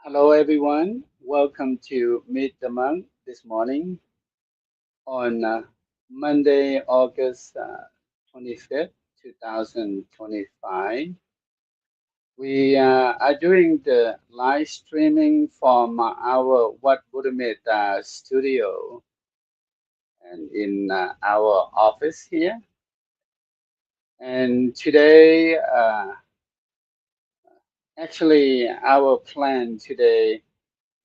Hello, everyone. Welcome to Meet the Monk this morning on Monday, August 25th, 2025. We are doing the live streaming from our What Buddhapadipa studio and in our office here. And today, actually, our plan today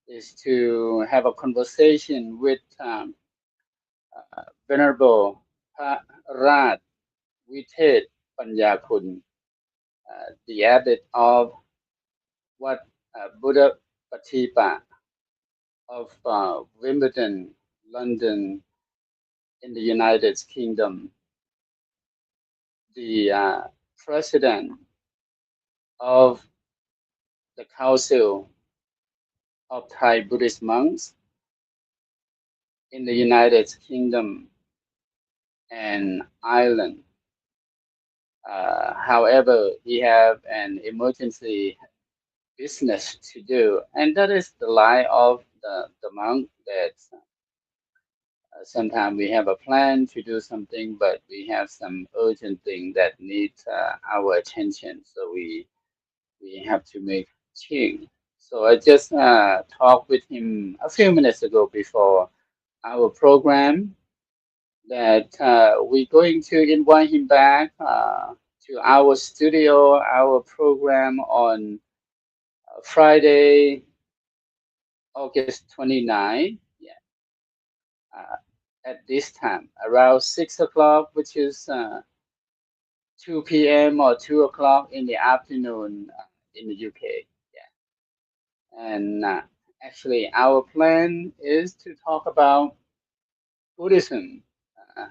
is to have a conversation with Venerable Phrarajavidespanyakoon, the abbot of what Buddhapadipa of Wimbledon, London, in the United Kingdom, the president of the Council of Thai Buddhist monks in the United Kingdom and Ireland. However, he have an emergency business to do, and that is the lie of the monk that sometimes we have a plan to do something, but we have some urgent thing that needs our attention, so we have to make change. So I just talked with him a few minutes ago before our program that we're going to invite him back to our studio, our program on Friday, August 29th. Yeah, uh, at this time, around 6 o'clock, which is 2 p.m. or 2 o'clock in the afternoon in the UK. Yeah, and actually, our plan is to talk about Buddhism uh,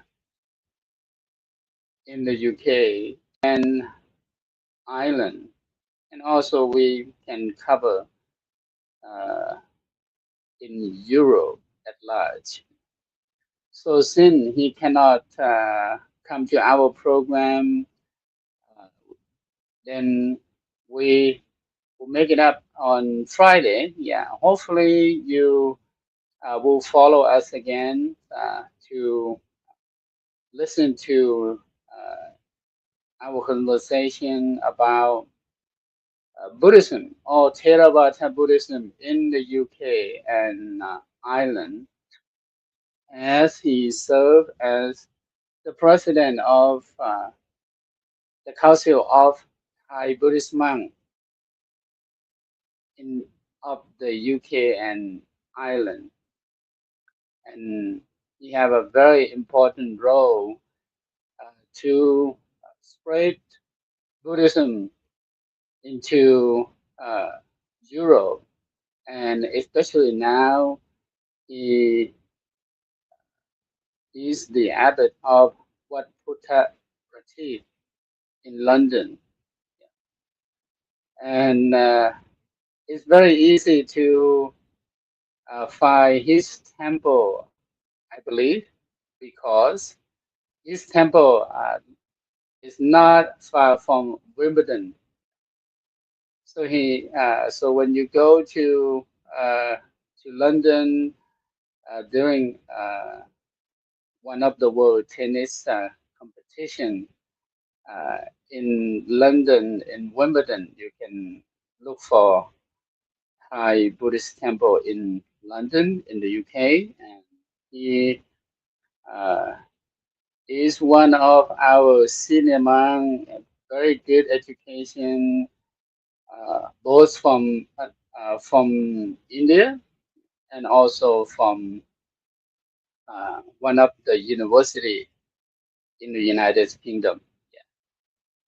in the UK and Ireland, and also we can cover uh, in Europe at large. So since he cannot come to our program, uh, then we will make it up on Friday. Yeah, hopefully you will follow us again to listen to our conversation about Buddhism or Theravada Buddhism in the UK and Ireland, as he served as the president of the Council of Thai Buddhist monks in of the UK and Ireland, and he have a very important role to spread Buddhism into uh, Europe, and especially now he is the abbot of what Buddhapadipa in London, and it's very easy to find his temple, I believe, because his temple is not far from Wimbledon. So when you go uh, to London during one of the world tennis competition uh, in London in Wimbledon, you can look for Thai Buddhist temple in London in the UK, and he uh, is one of our senior monk, very good education, both from India and also from one of the university in the United Kingdom.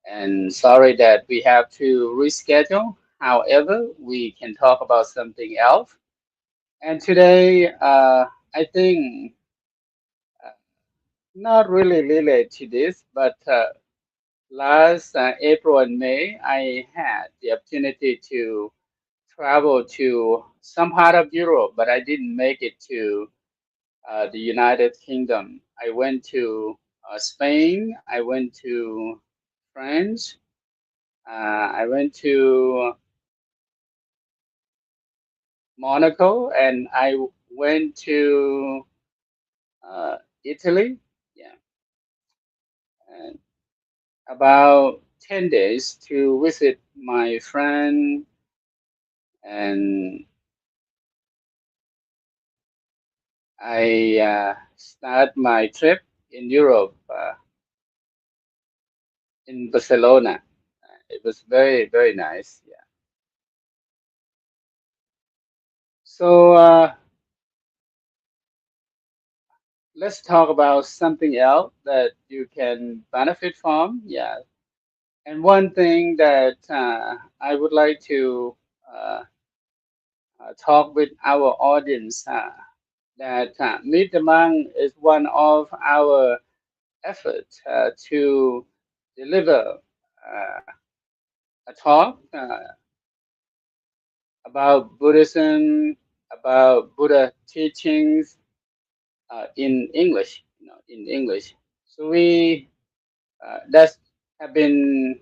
And sorry that we have to reschedule. However, we can talk about something else. And today, I think uh, not really related to this, but last April and May, I had the opportunity to travel to some part of Europe, but I didn't make it to the United Kingdom. I went to Spain, I went to France, I went to Monaco, and I went to Italy. Yeah, and about 10 days to visit my friend, and I start my trip in Europe, in Barcelona. It was very, very nice. Yeah. So let's talk about something else that you can benefit from. Yeah. And one thing that I would like to uh, talk with our audience, that Meet the Monk is one of our efforts to deliver a talk about Buddhism, about Buddha teachings in English, in English. So we that's have been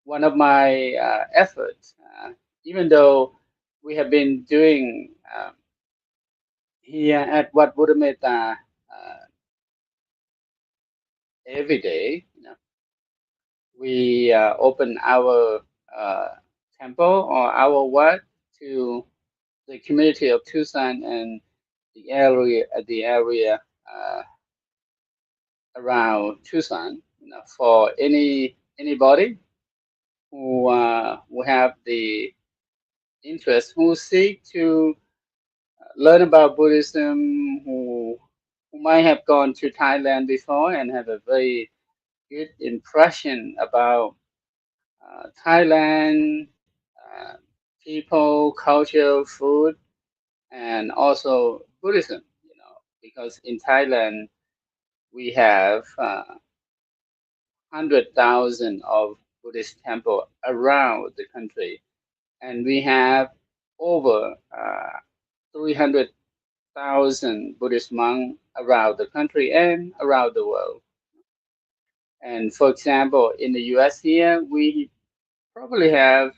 one of my efforts, even though we have been doing here at Wat Buddha Metta every day. We open our uh, temple or our wat to the community of Tucson and the area uh, around Tucson, for anybody who have the interest, who seek to learn about Buddhism, who might have gone to Thailand before and have a very good impression about Thailand, people, culture, food, and also Buddhism. Because in Thailand we have 100,000 of Buddhist temple around the country, and we have over 300,000 Buddhist monks around the country and around the world. And for example, in the U.S. here, we probably have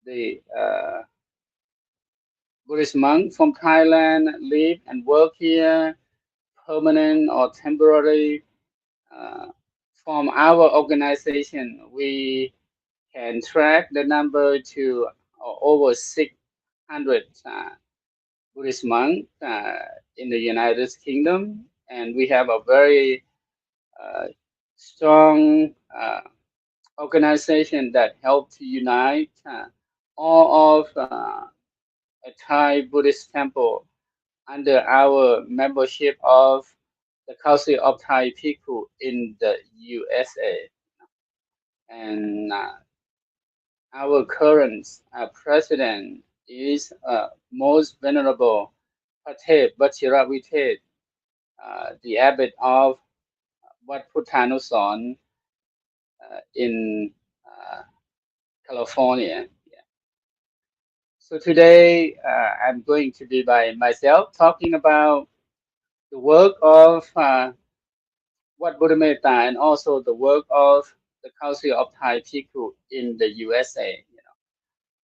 the Buddhist monk from Thailand live and work here, permanent or temporary. Uh, from our organization, we can track the number to over 600 Buddhist monks in the United Kingdom, and we have a very uh, strong organization that helps to unite all of a Thai Buddhist temple under our membership of the Council of Thai People in the USA. And our current president is Most Venerable Pathet Vachiravitet, the Abbot of Wat Puttanuson in uh, California. Yeah. So today I'm going to be by myself talking about the work of Wat Buddha Metta and also the work of the Council of Thai People in the USA.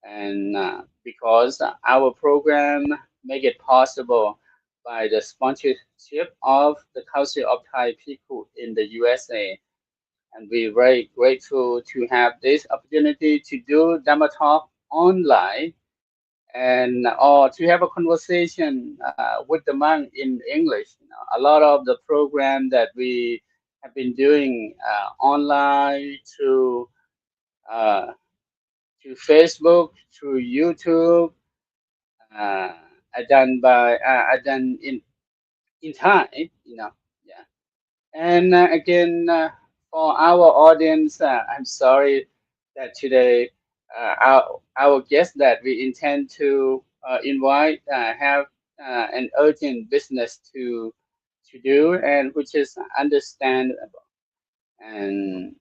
And because our program make it possible by the sponsorship of the Council of Thai People in the USA, and we're very grateful to have this opportunity to do Dhamma talk online and or to have a conversation with the monk in English. A lot of the program that we have been doing online uh, through Facebook, through YouTube, uh, I done in time, yeah. And again, for our audience, I'm sorry that today our guest that we intend to invite have an urgent business to do, and which is understandable. And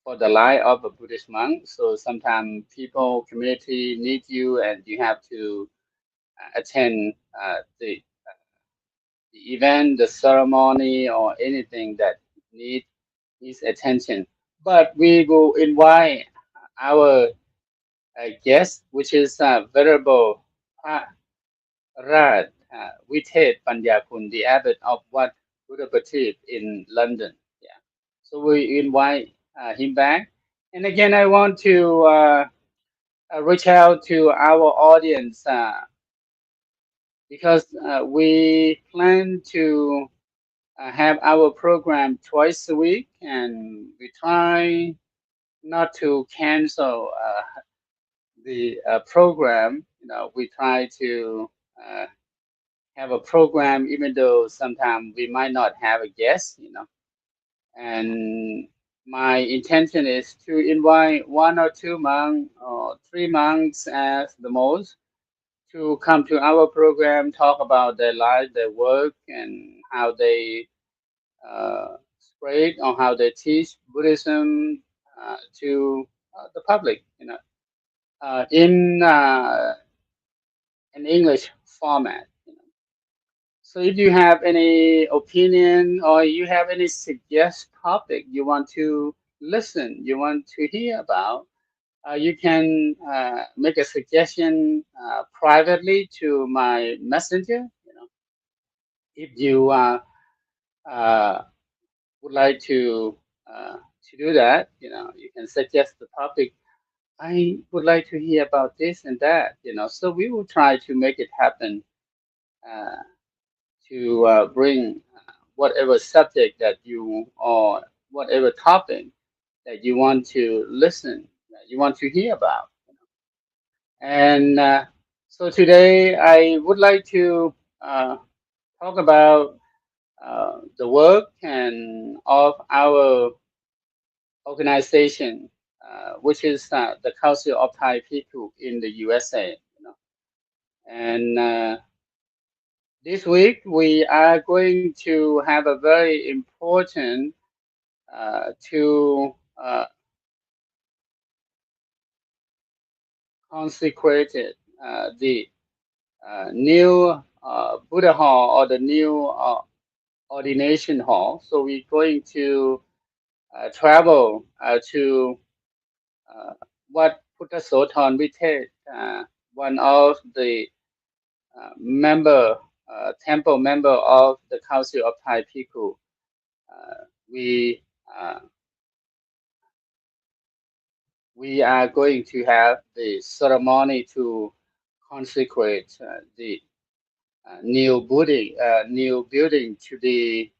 for the life of a Buddhist monk, so sometimes people, community need you, and you have to attend the event, the ceremony, or anything that need his attention. But we will invite our guest, which is Venerable Phrarajavidespanyakoon, the abbot of what Buddhapadipa in London. Yeah. So we invite him back. And again, I want to reach out to our audience because we plan to have our program twice a week, and we try not to cancel the program. We try to uh, have a program, even though sometimes we might not have a guest. And my intention is to invite 1 or 2 monks or 3 months as the most to come to our program, talk about their life, their work, and how they spread or how they teach Buddhism to the public, in an English format. So if you have any opinion or you have any suggest topic you want to listen, you want to hear about, you can make a suggestion privately to my messenger. If you uh, would like to do that, you can suggest the topic. I would like to hear about this and that. So we will try to make it happen uh, to bring whatever subject that you or whatever topic that you want to listen, that you want to hear about. And so today I would like to talk about the work and of our organization, which is the Council of Thai People in the USA. And this week we are going to have a very important to consecrated the new Buddha Hall or the new ordination hall. So we're going to travel to uh, what Buddha Vitet, one of the member, temple member of the Council of Thai People. We uh, we are going to have the ceremony to consecrate the new building to the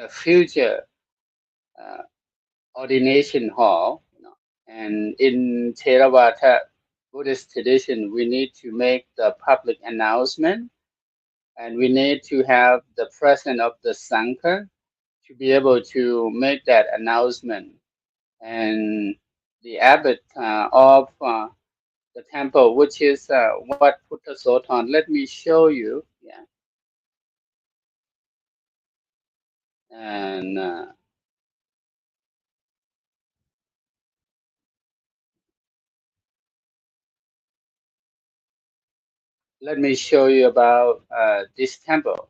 future uh, ordination hall. And in Theravada Buddhist tradition, we need to make the public announcement, and we need to have the presence of the Sangha to be able to make that announcement. And the abbot of the temple, which is what Putta Soton. Let me show you. Yeah, and let me show you about this temple.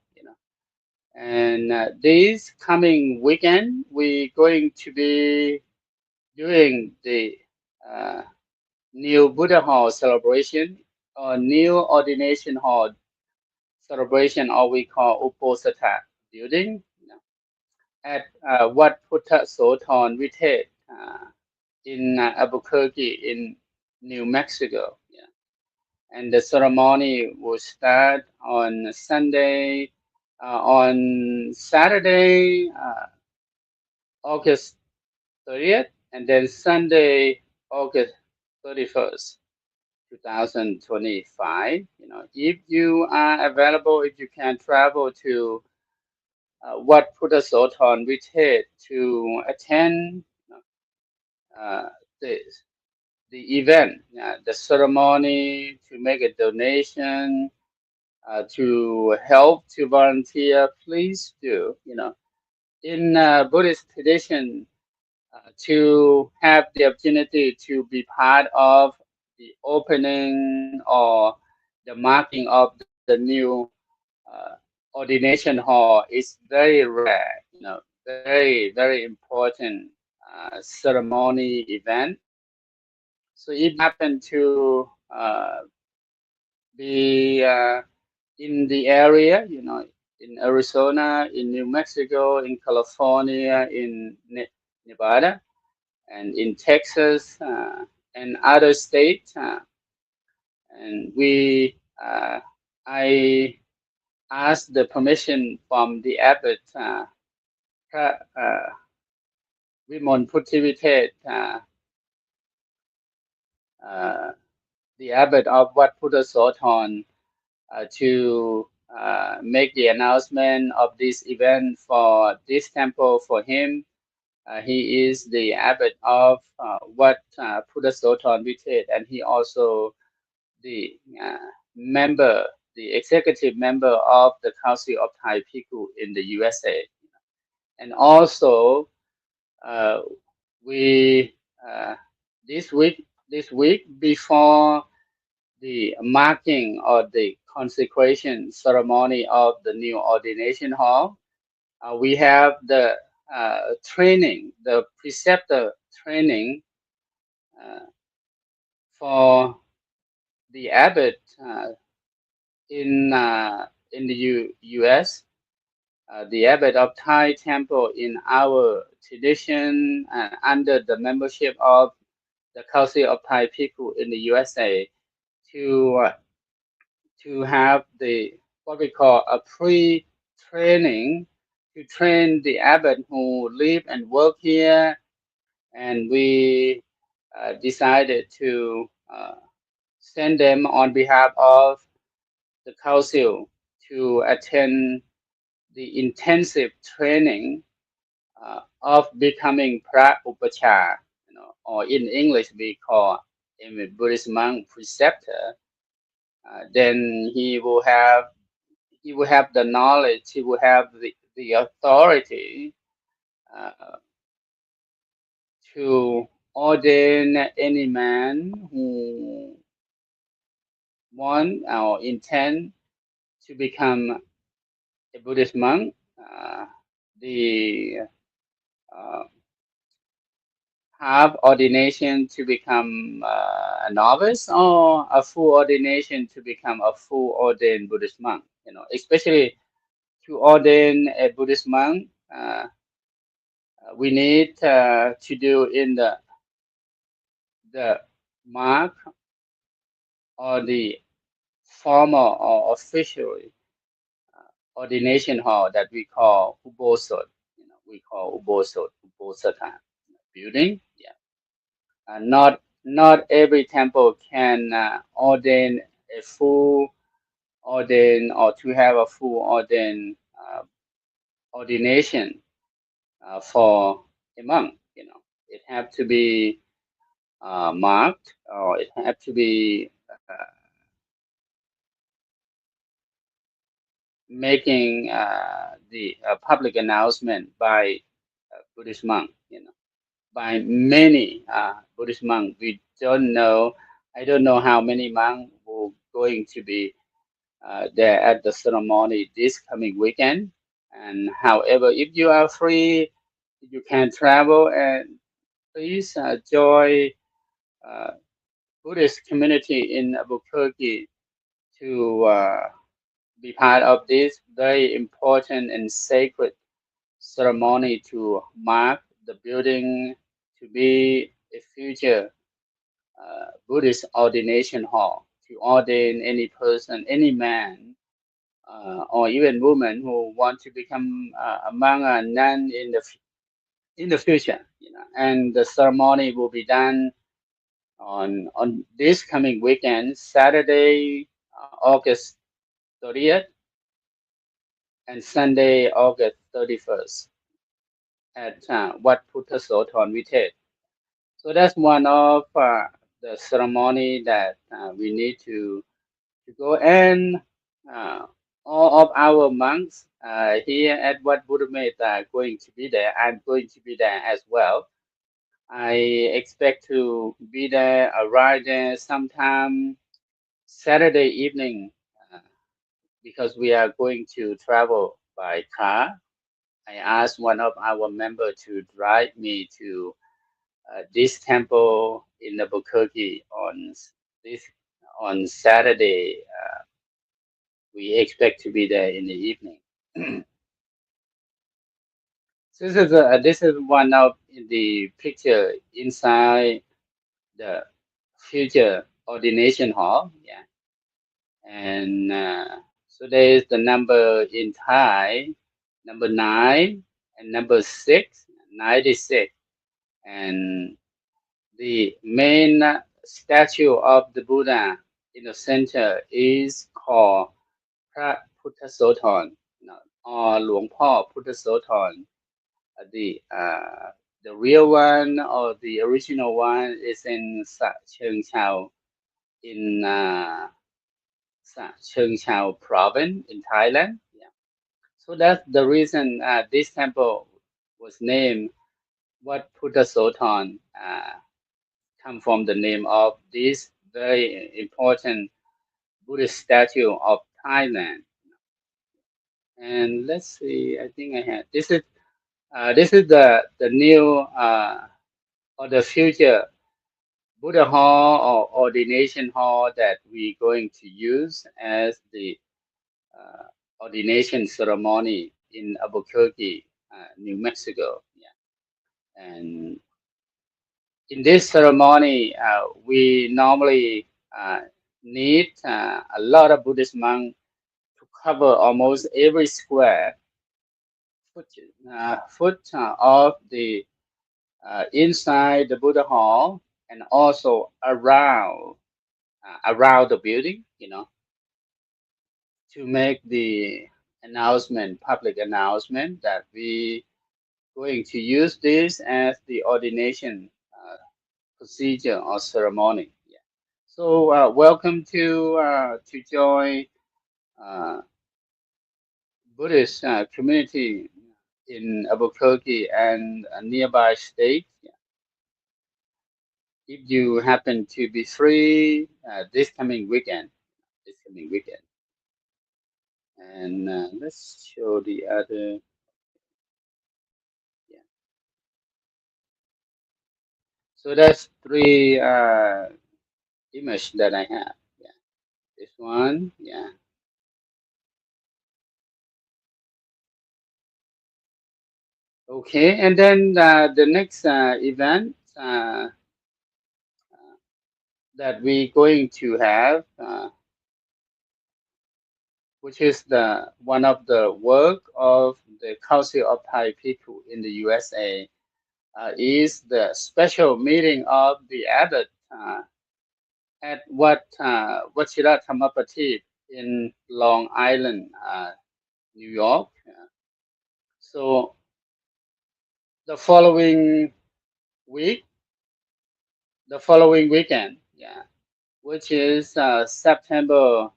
And this coming weekend, we're going to be doing the uh, new Buddha Hall celebration or new ordination hall celebration, or we call Uposatha building, at Wat Putta Soton Vitet in Albuquerque in New Mexico. Yeah. And the ceremony will start on Sunday, on Saturday, August 30th, and then Sunday, August 31st. 2025. If you are available, if you can travel to Wat Putta Soton Vitet to attend uh, the the event, the ceremony, to make a donation, to help, to volunteer, please do. In Buddhist tradition, to have the opportunity to be part of the opening or the marking of the new uh, ordination hall is very rare, very, very important ceremony event. So if you happen to be in the area, in Arizona, in New Mexico, in California, in Nevada, and in Texas, and other states. And I asked the permission from the Abbot, Pra- Vimon Putthivitet, uh, the Abbot of Wat Puttasothon, to make the announcement of this event for this temple for him. He is the Abbot of Wat Puttasothon Vitet, and he also the member, the executive member of the Council of Thai Bhikkhu in the USA. And also, uh, we this week before the marking or the consecration ceremony of the new ordination hall, we have the training, the preceptor training uh, for the abbot in the U.S. The abbot of Thai temple in our tradition under the membership of the Council of Thai People in the USA to to have the what we call a pre-training to train the abbot who live and work here, and we decided to send them on behalf of the council to attend the intensive training of becoming pra upacha, or in English we call a Buddhist monk preceptor. Then he will have the knowledge, he will have the authority uh, to ordain any man who want or intend to become a Buddhist monk. The uh, Have ordination to become a novice or a full ordination to become a full ordained Buddhist monk. Especially to ordain a Buddhist monk, we need to do in the mark or the formal or official ordination hall that we call ubosot. We call ubosata building. Yeah. Not every temple can ordain a full ordain or to have a full ordain ordination for a monk. It have to be marked, or it have to be making the public announcement by Buddhist monk. By many Buddhist monks. We don't know. I don't know how many monks will going to be there at the ceremony this coming weekend. And however, if you are free, you can travel and please join uh, Buddhist community in Albuquerque to be part of this very important and sacred ceremony to mark the building to be a future Buddhist ordination hall to ordain any person, any man, or even woman who want to become a monk or nun in the future. And the ceremony will be done on this coming weekend, Saturday, August 30th, and Sunday, August 31st, at Wat Puttasothon Vitet. So that's one of the ceremony that we need to go, and uh, all of our monks here at Wat Buddhamate are going to be there. I'm going to be there as well. I expect to be there, arrive there sometime Saturday evening, uh, because we are going to travel by car. I asked one of our members to drive me to this temple in Albuquerque this on Saturday we expect to be there in the evening. This is one of the picture inside the future ordination hall. Yeah, and so there is the number in Thai, number 9 and number 6, 96, and the main statue of the Buddha in the center is called พระพุทธโสธร or หลวงพ่อพุทธโสธร the real one or the original one is in Sa Cheung Chau in Sa Cheung Chau province in Thailand. Yeah. So that's the reason this temple was named Watพุทธโสธร come from the name of this very important Buddhist statue of Thailand. And let's see, I think I had this is the new or the future Buddha hall or ordination hall that we're going to use as the ordination ceremony in Albuquerque, New Mexico. Yeah. And in this ceremony, we normally need a lot of Buddhist monks to cover almost every square foot of the inside the Buddha hall and also around the building, to make the public announcement that we going to use this as the ordination procedure or ceremony. Yeah. So welcome to join uh, Buddhist community in Albuquerque and nearby states. Yeah. If you happen to be free this coming weekend, and let's show the other. Yeah. So that's three image that I have. Yeah. This one. Yeah. Okay. And then the next event that we're going to have, which is the one of the work of the Council of Thai People in the USA, is the special meeting of the Abbot at Wachira Thamapatip in Long Island, New York. So the week, the following weekend, yeah, which is September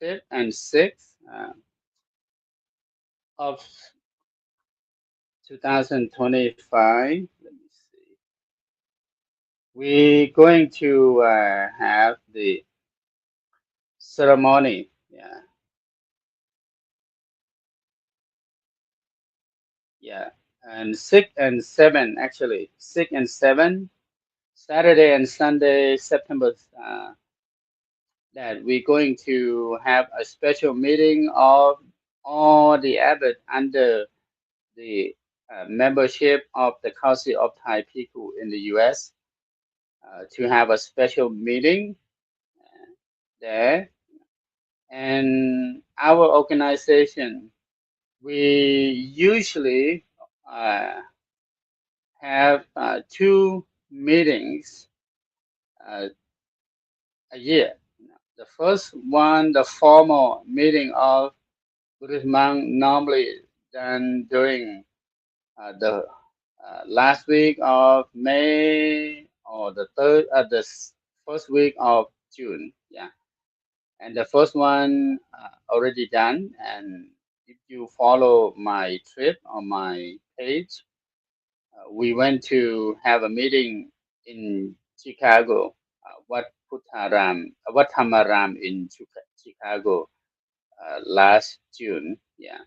5th and 6th of 2025. Let me see. We're going to have the ceremony. Yeah, yeah, and 6 and 7 actually, 6 and 7, Saturday and Sunday, September. That we're going to have a special meeting of all the abbot under the membership of the Council of Thai People in the U.S. To have a special meeting there. And our organization, we usually uh, have 2 meetings uh, a year. The first one, the formal meeting of Buddhist monk, normally done during the last week of May or the first week of June. Yeah, and the first one already done. And if you follow my trip on my page, we went to have a meeting in Chicago, Wat Thamaram in Chicago last June. Yeah,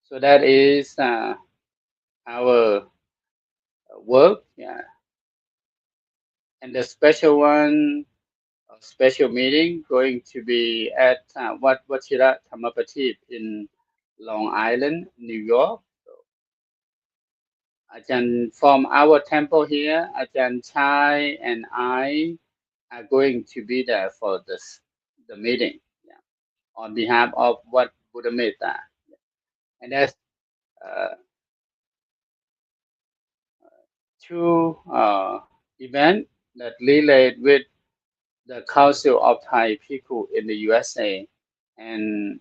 so that is our work. Yeah, and the special one special meeting going to be at Wat Wachira Thammapatit in Long Island, New York. Ajahn, from our temple here, Ajahn Chai and I are going to be there for the meeting, yeah, on behalf of Wat Buddha Metta. And that's uh, two events that relate with the Council of Thai People in the USA. And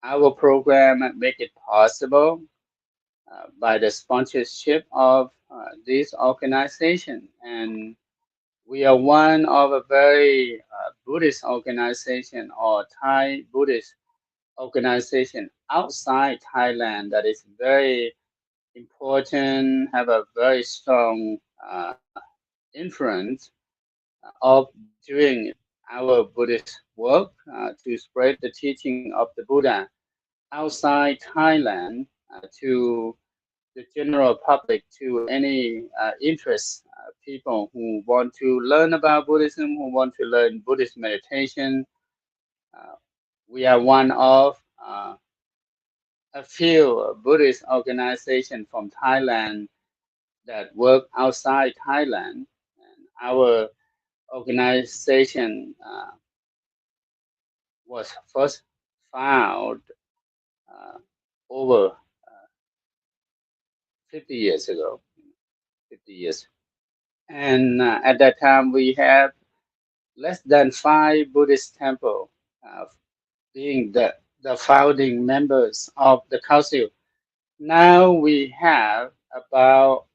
our program make it possible by the sponsorship of this organization. And we are one of a very Buddhist organization or Thai Buddhist organization outside Thailand that is very important, have a very strong influence of doing our Buddhist work to spread the teaching of the Buddha outside Thailand to the general public, to any interest people who want to learn about Buddhism, who want to learn Buddhist meditation. Uh, we are one of a few Buddhist organizations from Thailand that work outside Thailand. And our organization was first found uh, over 50 years ago. 50 years. And at that time, we have less than five Buddhist temples, uh, being the founding members of the council. Now we have about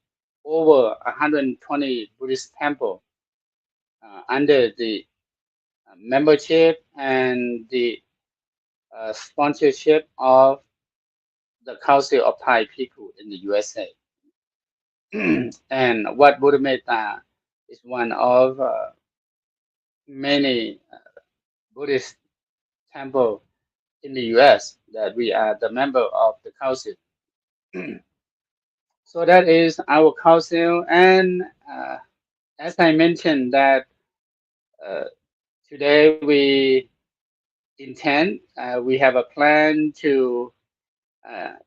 over 120 Buddhist temples under the membership and the sponsorship of the Council of Thai People in the USA. And Wat Buddha Metta is one of many Buddhist temples in the US that we are the member of the council. So that is our council, and as I mentioned that uh, today we have a plan to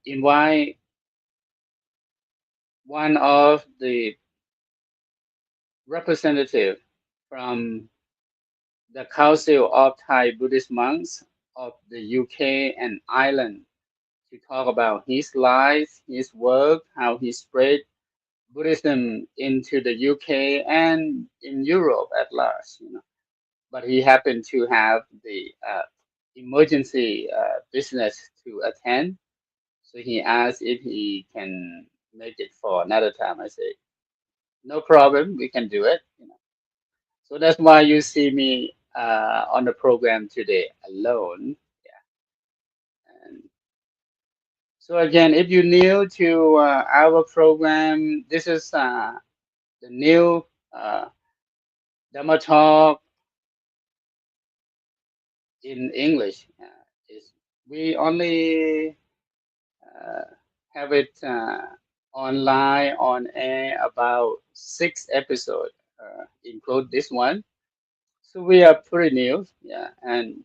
invite one of the representative from the Council of Thai Buddhist Monks of the UK and Ireland to talk about his life, his work, how he spread Buddhism into the UK and in Europe at large. But he happened to have the emergency business to attend, so he asked if he can make it for another time. I say, no problem, we can do it. So that's why you see me on the program today alone. And so again, if you're new to our program, this is the new uh, Dhamma talk in English. Is we only uh, have it online on air about 6 episodes, include this one. So we are pretty new, yeah, and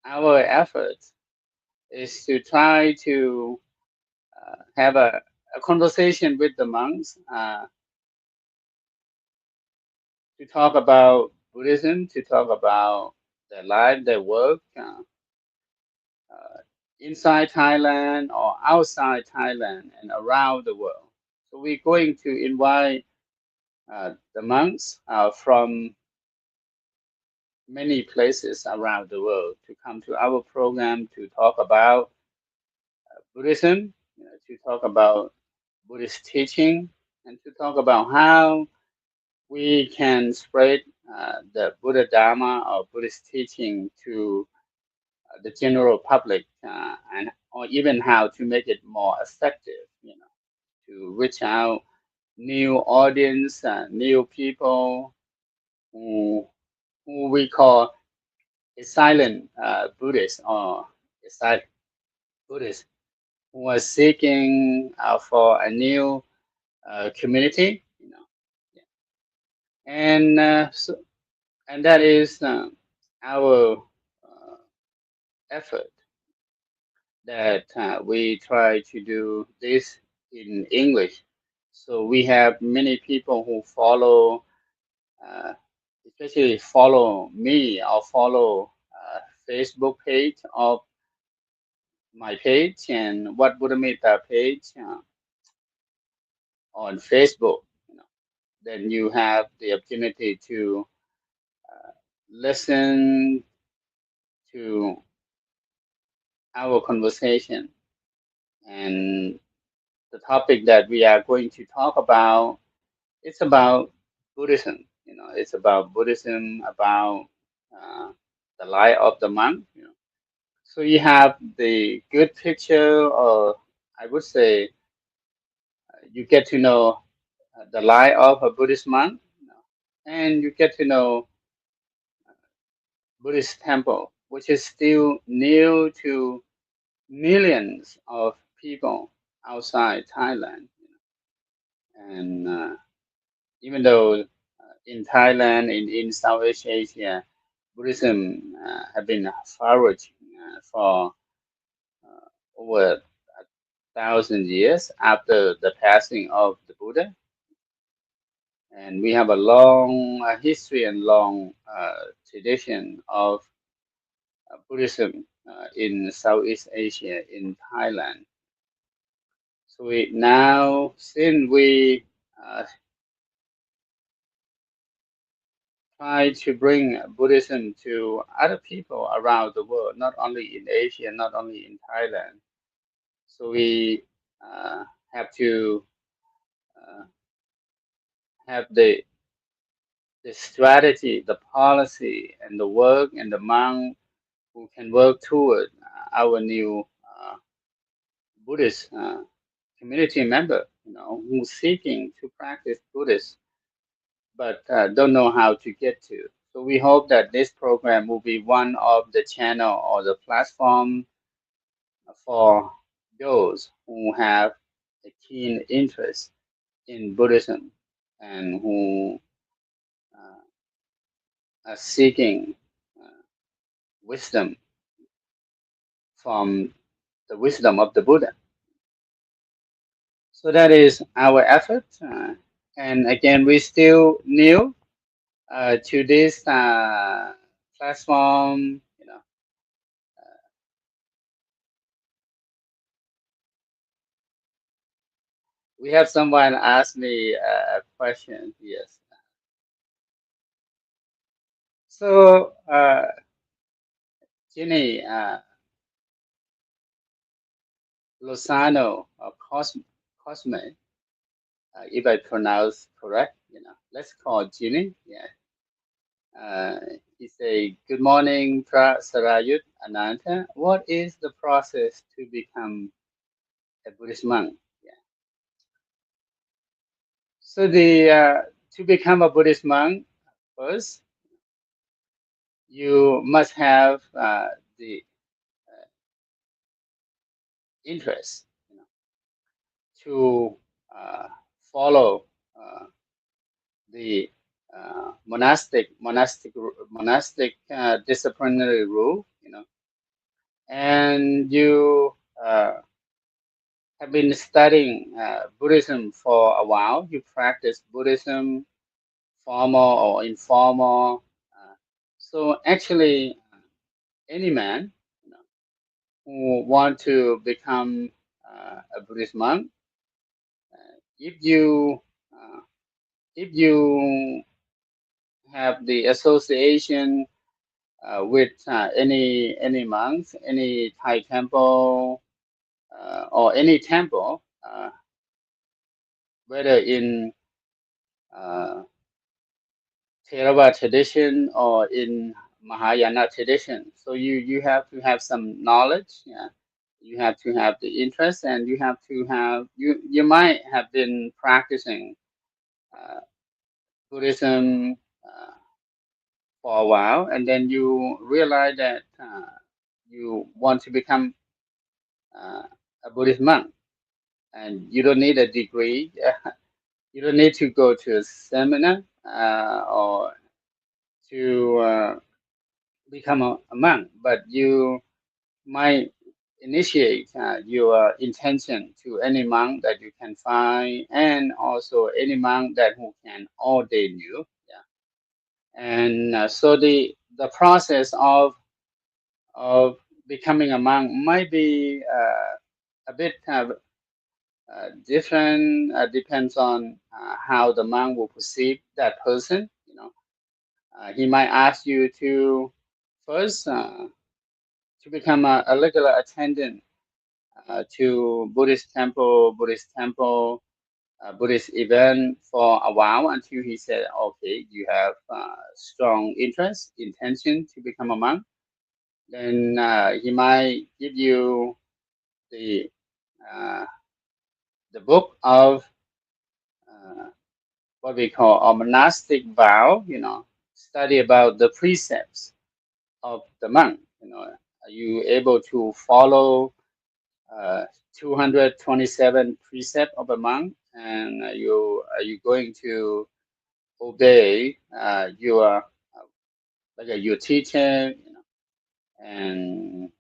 our effort is to try to have a conversation with the monks to talk about Buddhism, to talk about their life, their work uh, inside Thailand or outside Thailand and around the world. So we're going to invite the monks from many places around the world to come to our program to talk about Buddhism, to talk about Buddhist teaching, and to talk about how we can spread the Buddha Dharma or Buddhist teaching to the general public, and or even how to make it more effective, to reach out new audience, new people who we call a silent Buddhist or a silent Buddhist who are seeking for a new community. Yeah. And and that is our effort that we try to do this in English. So we have many people who follow, uh, especially follow me or follow Facebook page of my page and What Buddhamita page on Facebook. You know, then you have the opportunity to listen to our conversation and the topic that we are going to talk about. It's about Buddhism. You know, it's about Buddhism, about uh, the life of the monk. You know, so you have the good picture, or I would say, you get to know the life of a Buddhist monk, you know, and you get to know Buddhist temple, which is still new to millions of people outside Thailand. And even though in Thailand, in Southeast Asia, Buddhism have been flourishing for over 1,000 years after the passing of the Buddha, and we have a long history and long tradition of Buddhism in Southeast Asia, in Thailand. So we now, since we try to bring Buddhism to other people around the world, not only in Asia, not only in Thailand. So we uh, have to uh, have the strategy, the policy, and the work, and the monk who can work toward our new Buddhist community member, you know, who's seeking to practice Buddhist but don't know how to get to. So we hope that this program will be one of the channel or the platform for those who have a keen interest in Buddhism and who are seeking uh, wisdom from the wisdom of the Buddha. So that is our effort. And again, we still new to this platform. You know, we have someone ask me a question. Yes. So, Ginny Lozano or Cosme, if I pronounce correct, you know, let's call Ginny. Yeah. Uh, he say, "Good morning, Sarayut Ananta. What is the process to become a Buddhist monk?" Yeah. So the to become a Buddhist monk, first you must have the interest, you know, to follow the monastic disciplinary rule, you know, and you have been studying Buddhism for a while. You practice Buddhism, formal or informal. So actually, any man, you know, who want to become a Buddhist monk, if you uh, if you have the association with any monks, any Thai temple, or any temple, whether in uh, Theravada tradition or in Mahayana tradition. So you have to have some knowledge. Yeah. You have to have the interest, and you have to have you might have been practicing uh, Buddhism for a while, and then you realize that you want to become uh, a Buddhist monk, and you don't need a degree. You don't need to go to a seminar or to become a monk, but you might initiate your intention to any monk that you can find, and also any monk that who can ordain you. Yeah. And so the process of becoming a monk might be a bit different. Depends on how the monk will perceive that person. He might ask you to first to become a regular attendant to Buddhist event for a while until he said, okay, you have strong interest, intention to become a monk. Then he might give you the uh, the book of uh, what we call a monastic vow. Study about the precepts of the monk. Are you able to follow 227 precept of a monk, and are you going to obey your teacher, and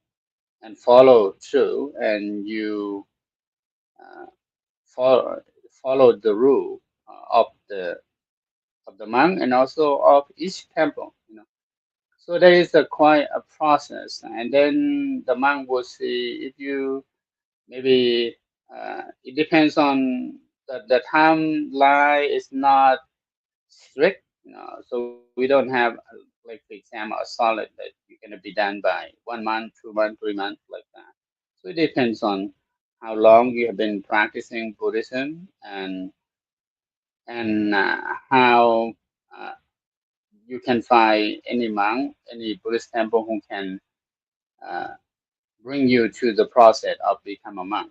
follow through, and you uh, follow the rule of the monk, and also of each temple. So there is a quite a process, and then the monk will see if you maybe it depends on the timeline is not strict, so we don't have like for example a solid that you're gonna be done by 1 month, 2 months, 3 months like that. So it depends on how long you have been practicing Buddhism, and how uh, you can find any monk, any Buddhist temple who can uh, bring you to the process of become a monk.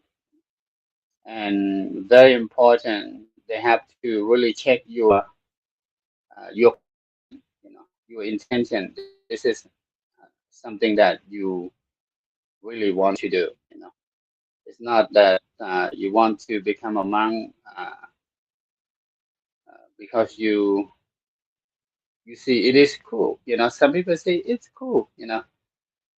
And very important, they have to really check your commitment, your intention. This is something that you really want to do. It's not that you want to become a monk because you see it is cool. Some people say it's cool.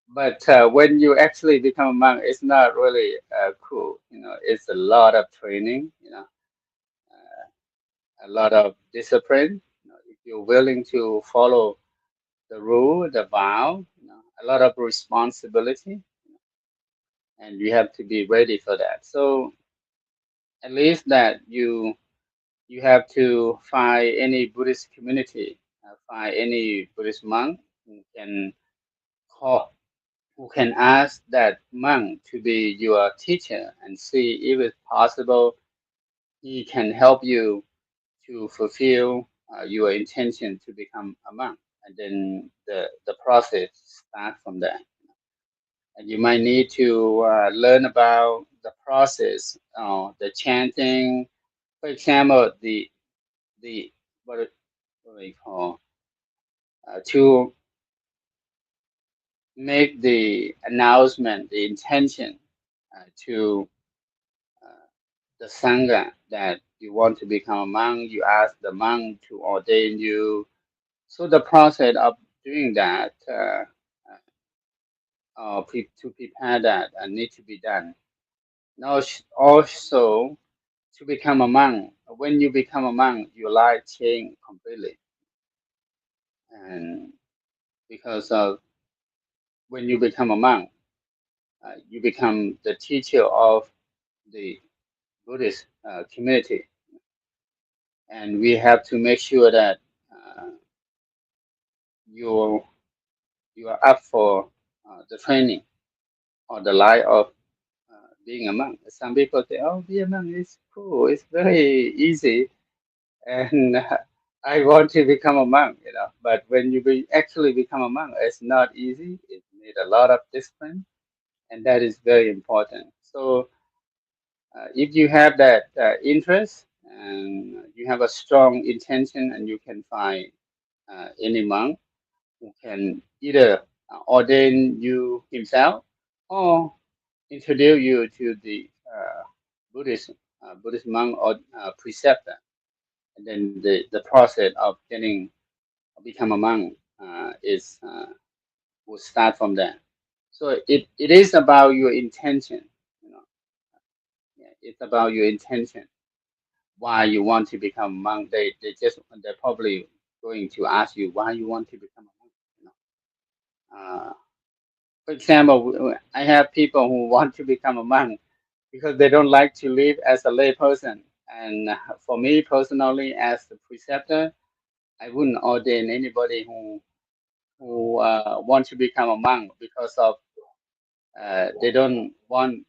But when you actually become a monk, it's not really cool. It's a lot of training. A lot of discipline. If you're willing to follow the rule, the vow, a lot of responsibility, and you have to be ready for that. So at least that you have to find any Buddhist community, find any Buddhist monk who can call, who can ask that monk to be your teacher, and see if it's possible he can help you to fulfill your intention to become a monk, and then the process start from there. And you might need to learn about the process, the chanting, for example, the what do we call to make the announcement, the intention to uh, the sangha that you want to become a monk. You ask the monk to ordain you. So the process of doing that, to prepare that, need to be done. Now, also to become a monk. When you become a monk, your life change completely, and because of when you become a monk, you become the teacher of the Buddhist community, and we have to make sure that uh, you you are up for the training or the life of being a monk. Some people say, "Oh, being a monk is cool. It's very easy," and I want to become a monk. But when you actually become a monk, it's not easy. It needs a lot of discipline, and that is very important. So, if you have that interest and you have a strong intention, and you can find any monk who can either ordain you himself or introduce you to the Buddhist Buddhist monk or preceptor, and then the process of getting become a monk is will start from there. So it is about your intention. You know, yeah, it's about your intention. Why you want to become a monk? They're probably going to ask you why you want to become a monk. You know, for example, I have people who want to become a monk because they don't like to live as a lay person. And for me personally, as the preceptor, I wouldn't ordain anybody who want to become a monk because of they don't want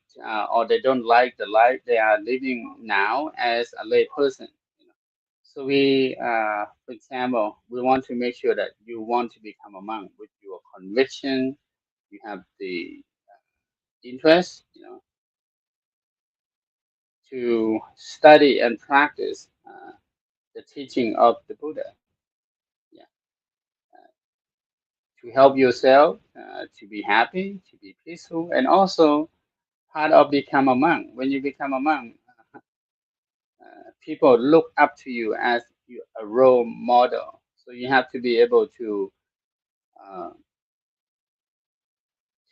or they don't like the life they are living now as a lay person. You know. So for example, we want to make sure that you want to become a monk with your conviction, you have the interest, to study and practice the teaching of the Buddha. Yeah, to help yourself to be happy, to be peaceful, and also part of become a monk. When you become a monk, people look up to you as a role model. So you have to be able uh,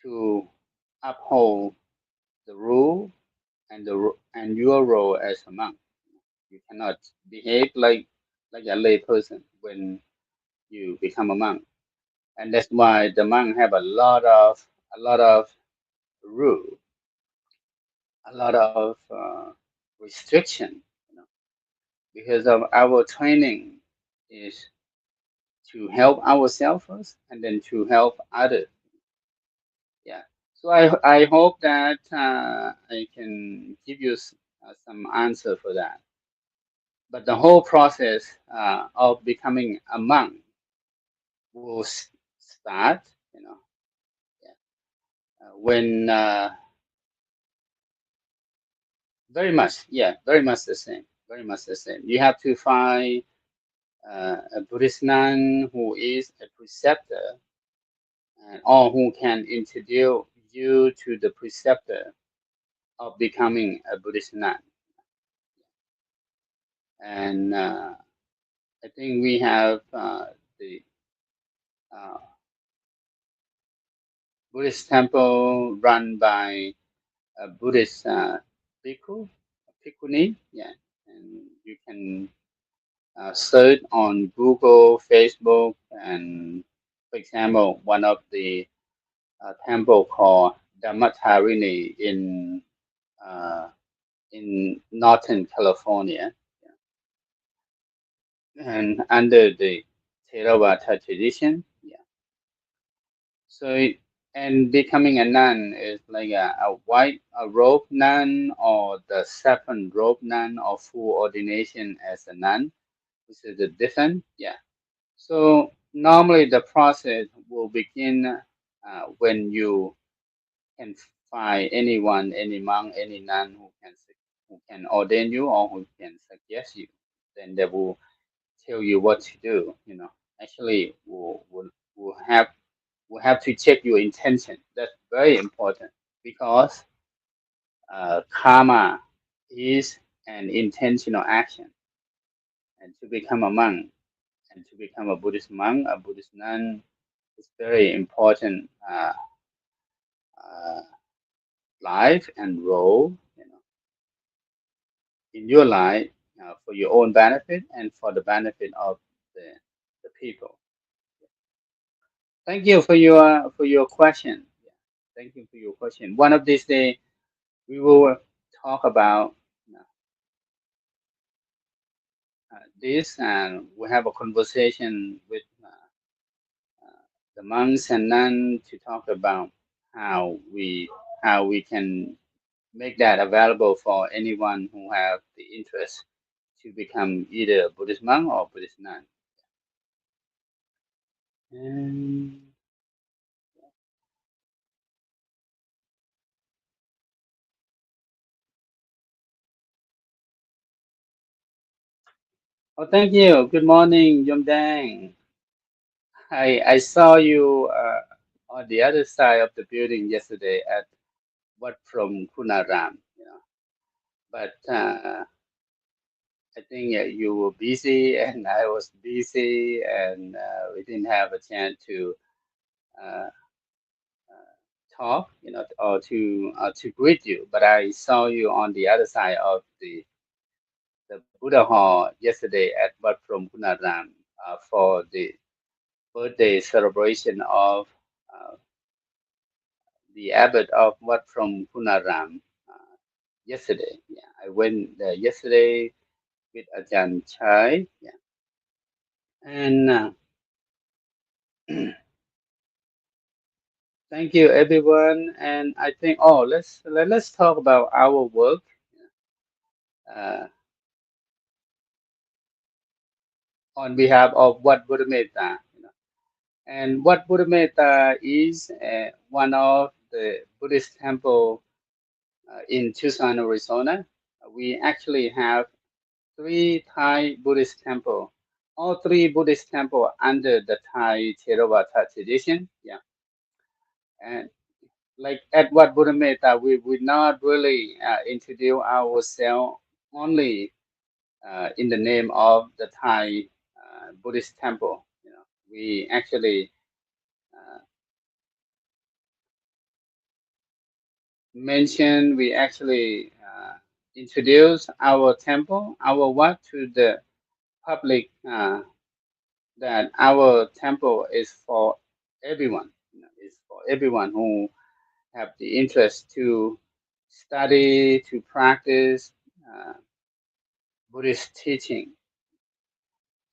to uphold the rule and your role as a monk. You cannot behave like a lay person when you become a monk, and that's why the monk have a lot of rule, a lot of restriction, because of our training is to help ourselves first and then to help others. Yeah. So I hope that I can give you some answer for that. But the whole process of becoming a monk will start, yeah, when very much, yeah, very much the same, very much the same. You have to find a Buddhist nun who is a preceptor and or who can introduce you to the preceptor of becoming a Buddhist nun. And I think we have the uh, Buddhist temple run by a Buddhist bhikkhu, bhikkhuni, yeah, and you can search on Google, Facebook, and for example, one of the temple called Dhammacharini uh, in Northern California, and under the Theravada tradition. Yeah. So and becoming a nun is like a white a robe nun or the seven robe nun or full ordination as a nun, which is a different. Yeah. So normally the process will begin when you can find anyone, any monk, any nun who can ordain you or who can suggest you. Then they will tell you what to do. Actually, we'll have to check your intention. That's very important because karma is an intentional action, and to become a monk and to become a Buddhist monk, a Buddhist nun, is very important uh, life and role, in your life for your own benefit and for the benefit of the people. Thank you for your question. Yeah, thank you for your question. One of these days we will talk about this, and we have a conversation with the monks and nuns to talk about how we how we can make that available for anyone who have the interest to become either a Buddhist monk or Buddhist nun. And, oh, thank you. Good morning, Yom Dang. I saw you on the other side of the building yesterday at what from Kunaram, But I think you were busy and I was busy, and we didn't have a chance uh, talk, or to greet you. But I saw you on the other side of the Buddha Hall yesterday at Wat from Kunaram for the birthday celebration of uh, the Abbot of Wat from Kunaram yesterday. Yeah, I went there yesterday with Ajahn Chai. Yeah, and thank you everyone. And I think, let's talk about our work uh, on behalf of Wat Buddha Metta. And Wat Buddha Metta is one of the Buddhist temple in Tucson, Arizona. We actually have three Thai Buddhist temple, all three Buddhist temple under the Thai Theravada tradition. Yeah, and like at Wat Buddha Metta, we would not really introduce ourselves only in the name of the Thai Buddhist temple. We actually uh, we actually introduce our temple, our Wat to the public. That our temple is for everyone. It's for everyone who have the interest to study, to practice uh, Buddhist teaching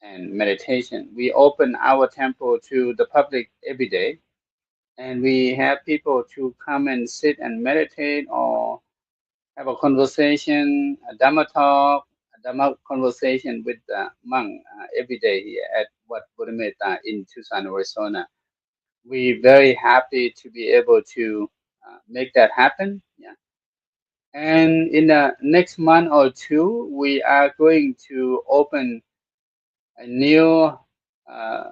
and meditation. We open our temple to the public every day, and we have people to come and sit and meditate or have a conversation, a Dhamma talk, a Dhamma conversation with the monk every day here at Wat Buddha Metta in Tucson, Arizona. We're very happy to be able to make that happen. Yeah. And in the next month or two, we are going to open a new uh,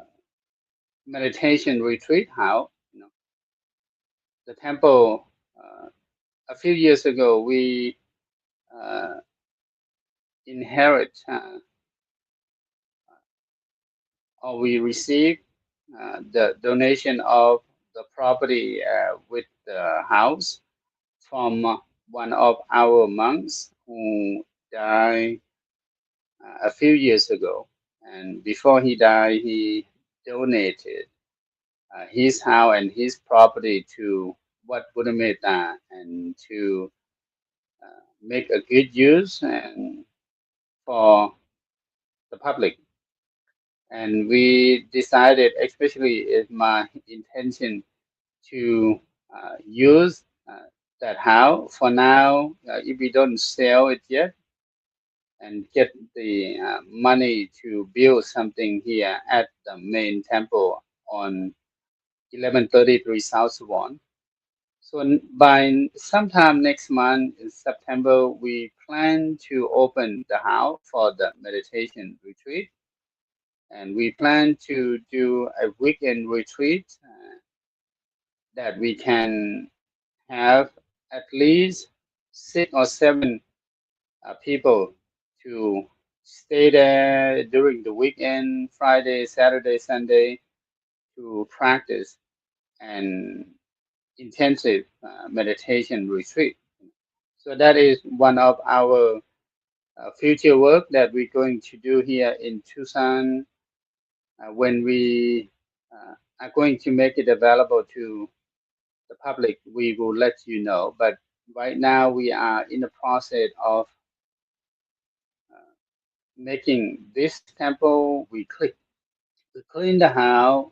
meditation retreat house. The temple, a few years ago, we uh, inherit or we received the donation of the property with the house from one of our monks who died a few years ago. And before he died, he donated his house and his property to Wat Buddha Metta and to make a good use and for the public. And we decided, especially is my intention to use that house for now. If we don't sell it yet, and get the money to build something here at the main temple on 1133 South Swan. So by sometime next month in September, we plan to open the house for the meditation retreat. And we plan to do a weekend retreat that we can have at least 6 or 7 people to stay there during the weekend, Friday, Saturday, Sunday, to practice an intensive meditation retreat. So that is one of our future work that we're going to do here in Tucson when we are going to make it available to the public. We will let you know. But right now we are in the process of making this temple. We clean the house,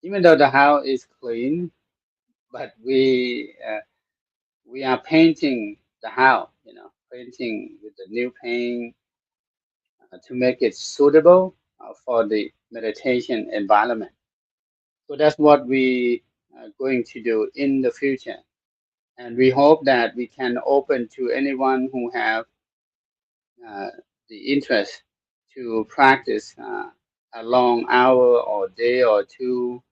even though the house is clean, but we are painting the house, painting with the new paint to make it suitable for the meditation environment. So that's what we are going to do in the future. And we hope that we can open to anyone who have uh, the interest to practice a long hour or day or two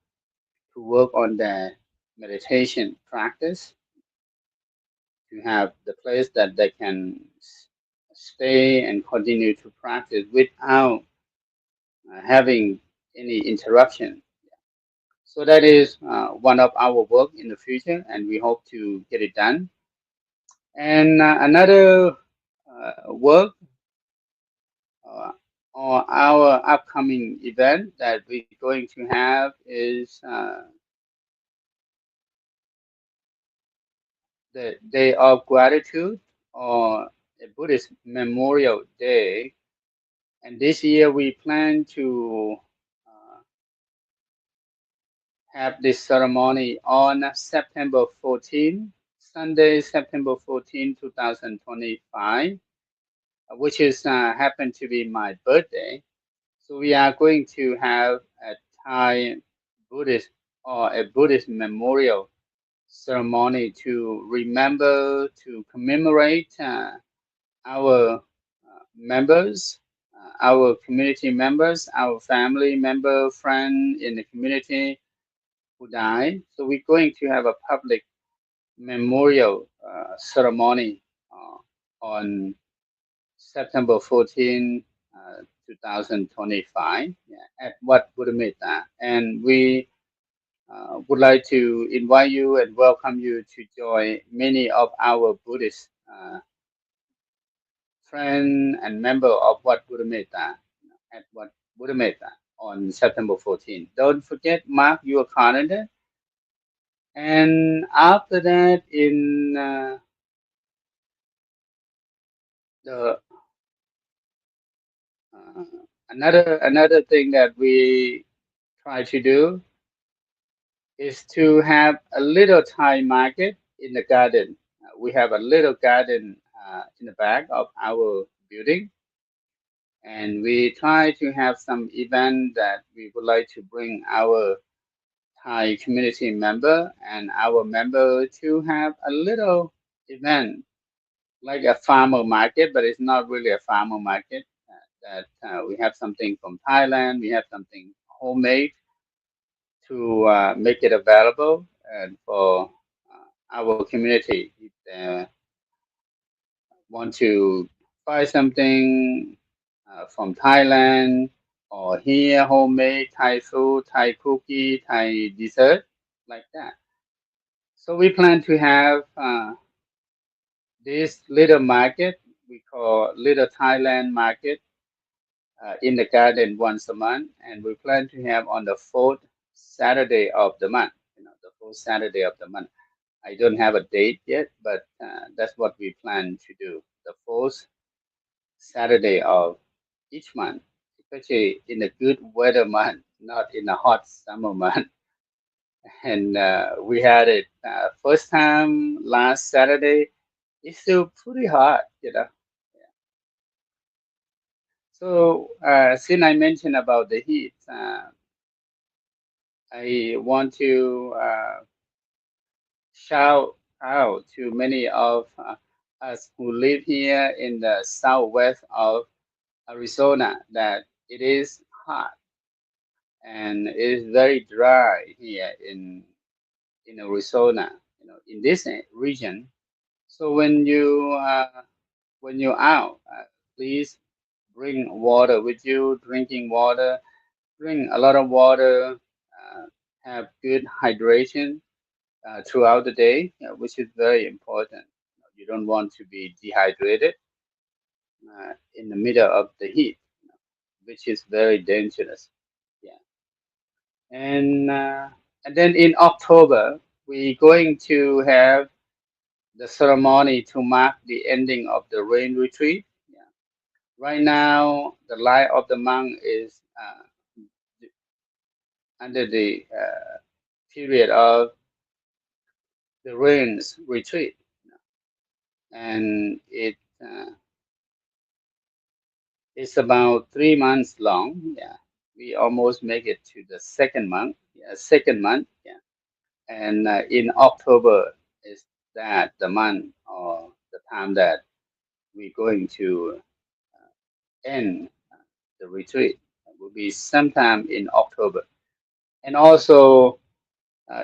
to work on their meditation practice, to have the place that they can stay and continue to practice without having any interruption. So that is one of our work in the future, and we hope to get it done. And another work uh, or our upcoming event that we're going to have is the Day of Gratitude or a Buddhist Memorial Day. And this year we plan to uh, have this ceremony on September 14, Sunday, September 14, 2025, which is happened to be my birthday. So we are going to have a Thai Buddhist or a Buddhist memorial ceremony to remember, to commemorate our members, our community members, our family member, friend in the community who died. So we're going to have a public memorial ceremony on September 14, 2025, yeah, at Wat Buddhameta. And we would like to invite you and welcome you to join many of our Buddhist friend and member of Wat Buddhameta at Wat Buddhameta on September 14. Don't forget, mark your calendar. And after that, in the uh, another thing that we try to do is to have a little Thai market in the garden. We have a little garden in the back of our building, and we try to have some event that we would like to bring our Thai community member and our member to have a little event like a farmer market, but it's not really a farmer market. That we have something from Thailand, we have something homemade to make it available and for our community. If they want to buy something from Thailand or here, homemade Thai food, Thai cookie, Thai dessert, like that. So we plan to have this little market we call Little Thailand Market in the garden once a month, and we plan to have on the fourth Saturday of the month. The fourth Saturday of the month. I don't have a date yet, but that's what we plan to do. The fourth Saturday of each month, especially in a good weather month, not in a hot summer month. And we had it first time last Saturday. It's still pretty hot. So since I mentioned about the heat, I want to shout out to many of us who live here in the southwest of Arizona that it is hot and it is very dry here in Arizona, in this region. So when you're out, please bring water with you, drinking water, drink a lot of water, have good hydration throughout the day, which is very important. You don't want to be dehydrated in the middle of the heat, which is very dangerous. Yeah, and and then in October we're going to have the ceremony to mark the ending of the rain retreat. Yeah. Right now, the light of the monk is under the period of the rains retreat, and it's about 3 months long. Yeah, we almost make it to the second month. Yeah, second month. Yeah, and in October is that the month or the time that we're going to end the retreat. It will be sometime in October, and also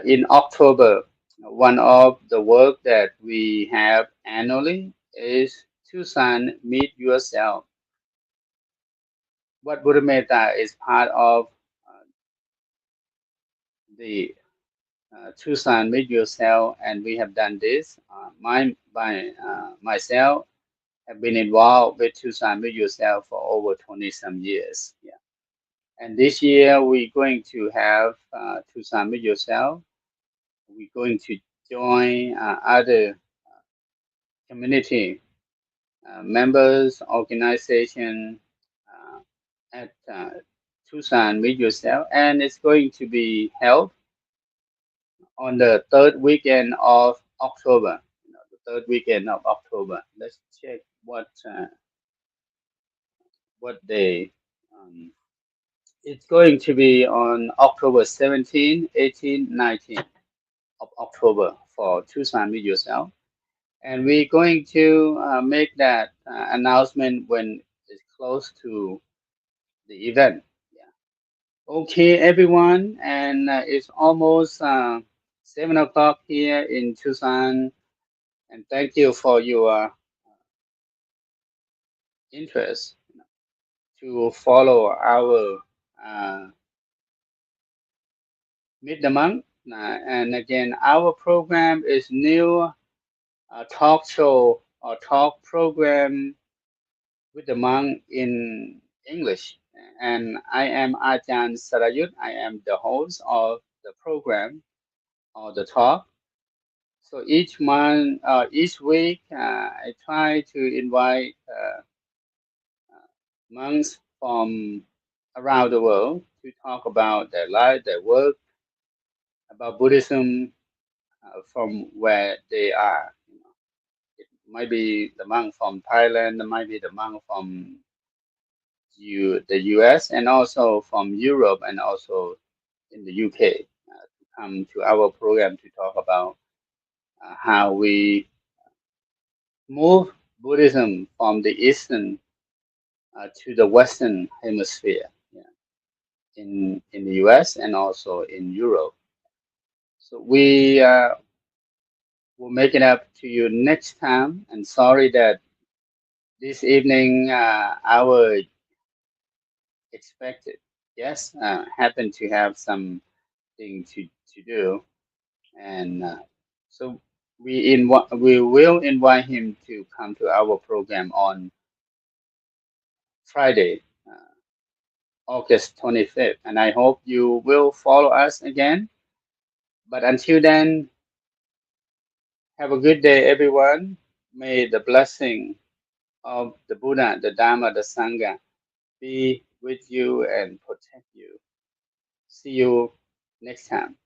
in October, one of the work that we have annually is Tucson, Meet Yourself. What Buddha Metta is part of the Tucson Meet Yourself, and we have done this. Myself have been involved with Tucson Meet Yourself for over 20 some years. Yeah. And this year we're going to have Tucson Meet Yourself. We're going to join other community members, organization at Tucson Meet Yourself, and it's going to be held on the third weekend of October. The third weekend of October. Let's check what day. Um, it's going to be on October 17, 18, 19 of October for Tucson Meet Yourself. And we're going to make that announcement when it's close to the event. Yeah. Okay, everyone, and it's almost 7 o'clock here in Tucson. And thank you for your interest to follow our Meet the Monk. And again, our program is new talk show or talk program with the monk in English. And I am Ajahn Sarayut. I am the host of the program or the talk. So each week, I try to invite monks from around the world to talk about their life, their work, about Buddhism from where they are. It might be the monk from Thailand, it might be the monk from the US, and also from Europe, and also in the UK, to come to our program to talk about how we move Buddhism from the Eastern to the Western Hemisphere, yeah, in the US and also in Europe. So we will make it up to you next time. And sorry that this evening our expected guest happened to have something to do, and so we will invite him to come to our program on Friday, August 25th, and I hope you will follow us again. But until then, have a good day, everyone. May the blessing of the Buddha, the Dharma, the Sangha be with you and protect you. See you next time.